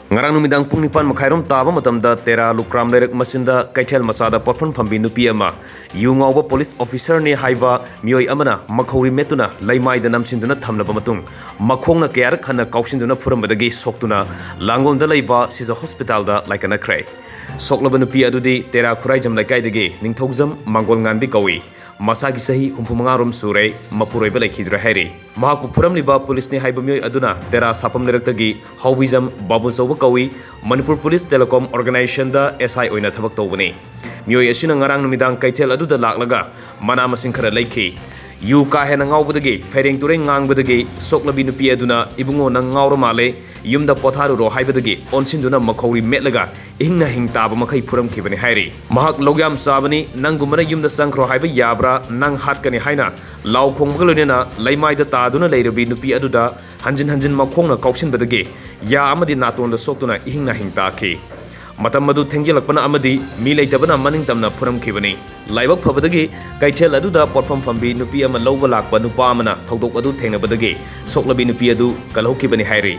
ngarang numidang pung nipan makhairom taba matamda tera lukram lerek masinda kaithel masada porphon phambi nupi ama Yoo Ngaoba police officer ni haiva mioi amana makhori metuna laimai da namsinduna thamlaba matung makhongna kayar khana kausinduna Phurambadagi soktuna langolda leiba sisa hospital da Laikanna Khre soklaba nupi adudi tera khurai jam laikai dagi ningthogjam mangol nganbi kawi masagi sahi humpumangarom sure mapuroi ba laikhidra hairi mahakpu phuramliba police ni haiba mioi aduna tera sapam lerektagi hawizam babu soba kawi Manipur Police Telecom Organization da SI oina thabak tawbani mioi asina ngarang numidang kaithel aduda laklaga mana masing khara laikhi yu ka hena ngaubadagi fereng ture ngangbadagi soklabi nupi aduna ibungo nang ngawra male yumda potharu ro haibadagi onsinduna makhori metlaga ihna hingtaba makhai phuram khibani hairi mahak logyam sabani nangumana yumda sangkhro haiba yabra nang hatkani haina law khongbagalonena laimai da taduna leirabi nupi aduda hanjin hanjin makhongna kauksinbadagi ya amadi naton da soktuna ihna hingtakhi matam madu thengjilakpana amadi mi leitabana maning tamna phuram khibani laibak phabadagi kaithel aduda porpham phambi nupi ama lawba lakpa nupa amana thodok adu thengnabadagi soklabi nupi adu kalhokibani hairi